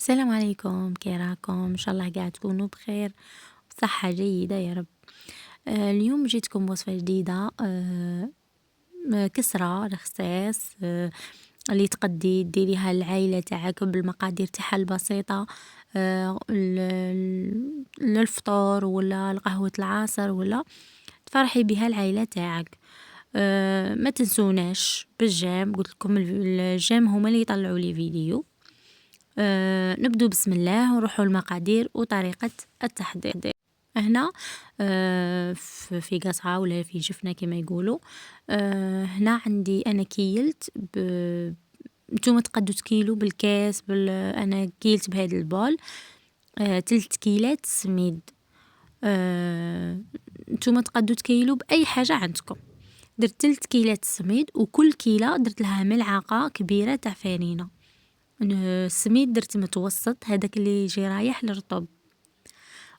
السلام عليكم، كي راكم؟ ان شاء الله قاعد تكونوا بخير بصحة جيدة يا رب. اليوم جيتكم بوصفة جديدة. كسرة رخصاص، اللي تقدي ديريها للعائلة تاعك بالمقادير تاعها البسيطة. للفطور ولا لقهوة العصر ولا تفرحي بها العائلة تاعك. ما تنسوناش بالجيم، قلت لكم الجيم هما اللي يطلعوا لي فيديو. نبدو بسم الله ونروحوا المقادير وطريقة التحضير. هنا في قصعة ولا في جفنة كما يقولوا. هنا عندي أنا كيلت نتوما تقدو تكيلو بالكاس أنا كيلت بهذا البول 3 كيلات سميد. نتوما تقدو تكيلو بأي حاجة عندكم. درت 3 كيلات سميد، وكل كيلة درت لها ملعقة كبيرة تاع فرينة. السميد درت متوسط، هذاك اللي يجي رايح للرطب،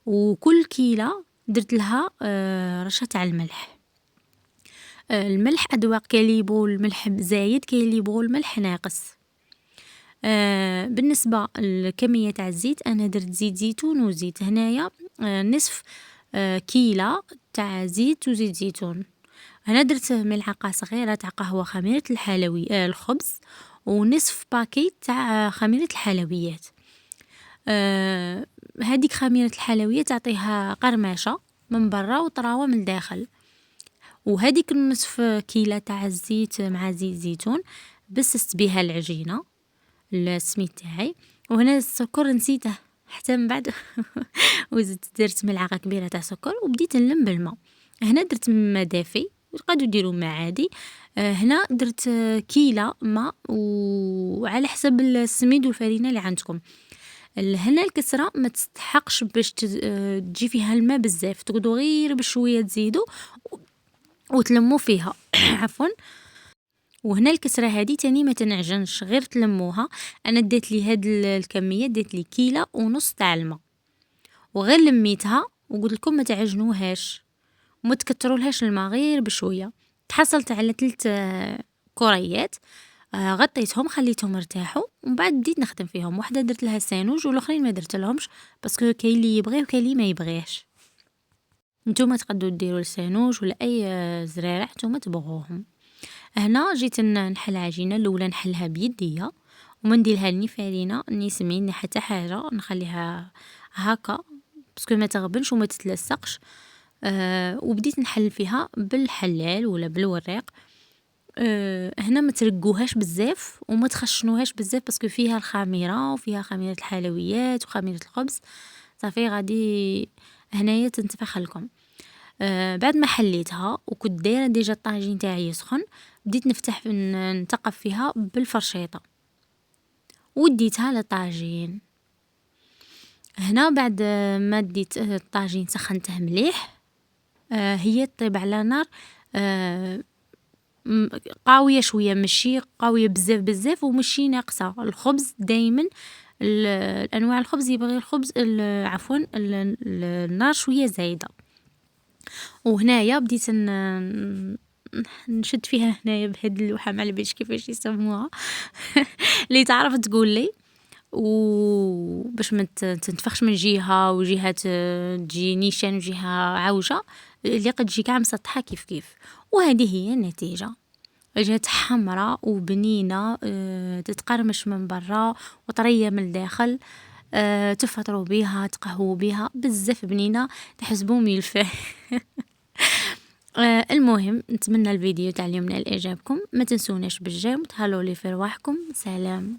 وكل كيلة درت لها رشة تاع الملح. الملح أذواق، كيليبو الملح زايد كيليبو الملح ناقص. بالنسبة لكمية تاع الزيت، أنا درت زيت زيتون وزيت هنايا نصف كيلة تاع زيت وزيت زيتون. هنا درت ملعقة صغيرة تاع قهوة خميرة الحلوي الخبز، ونصف باكيت تاع خميرة الحلويات. هذيك خميرة الحلويات تعطيها قرمشة من برا وطراوة من الداخل. وهذيك النصف كيلة تاع الزيت مع زيت زيتون بسست بها العجينة السميد تاعي. وهنا السكر نسيته حتى من بعد وزدت درت ملعقة كبيرة تاع سكر وبديت نلم بالماء. هنا درت ماء دافي، تقدروا ديروا ماء عادي. هنا درت كيلة ماء وعلى حسب السميد والفرينة اللي عندكم. هنا الكسرة ما تستحقش باش تجي فيها الماء بزاف، تقدروا غير بشوية تزيدوا وتلموا فيها عفوا. وهنا الكسرة هذه تاني ما تنعجنش، غير تلموها. انا ديت لي هاد الكمية، ديت لي كيلة ونص تاع الماء وغير لميتها، وقلت لكم ما تعجنوهاش وما تكترولهاش الماء، غير بشوية. تحصلت على 3 كريات. غطيتهم خليتهم ارتاحوا، ومن بعد بديت نخدم فيهم. وحده درت لها سانوج والاخرين ما درت لهمش، باسكو كاين اللي يبغي وكاين اللي ما يبغيش. نتوما تقدروا ديروا السانوج ولا اي زريرة نتوما تبغوهم. هنا جيت نحل عجينه. الاولى نحلها بيديا وما نديرها ني فرينه ني سمين ني حتى حاجه، نخليها هكا باسكو ما تغبنش وما تتلصقش. وبديت نحل فيها بالحلال ولا بالوريق. هنا ما ترقوهاش بزاف وما تخشنوهاش بزاف، باسكو فيها الخميره وفيها خميره الحلويات وخميره الخبز. صافي غادي هنايا تنتفخ لكم. بعد ما حليتها وكنت دايره ديجا الطاجين تاعي يسخن، بديت نفتح نثقف فيها بالفرشيطه وديتها للطاجين. هنا بعد ما ديت الطاجين سخنته مليح، هي طيب على نار قاوية شوية، ماشي قاوية بزاف بزاف وماشي ناقصة. الخبز دايما الانواع الخبز يبغي الخبز عفوا النار شوية زايدة. وهنايا بديت نشد فيها هنايا بهاد اللوحة، ما على باليش كيفاش يسموها اللي تعرف تقول لي، وباش ما تنتفخش من جهة وجهة تجي نيشان وجهة عوجة، اللي قد تجي كاع مسطحة كيف كيف. وهذه هي النتيجة، جات حمراء وبنينة، تتقرمش من برا وطرية من الداخل. تفطروا بيها تقهووا بيها بزاف بنينة، تحسبوا ملفاه المهم نتمنى الفيديو تاع اليوم نال اعجابكم. ما تنسوناش بالجيم، تهلاو لي في رواحكم. سلام.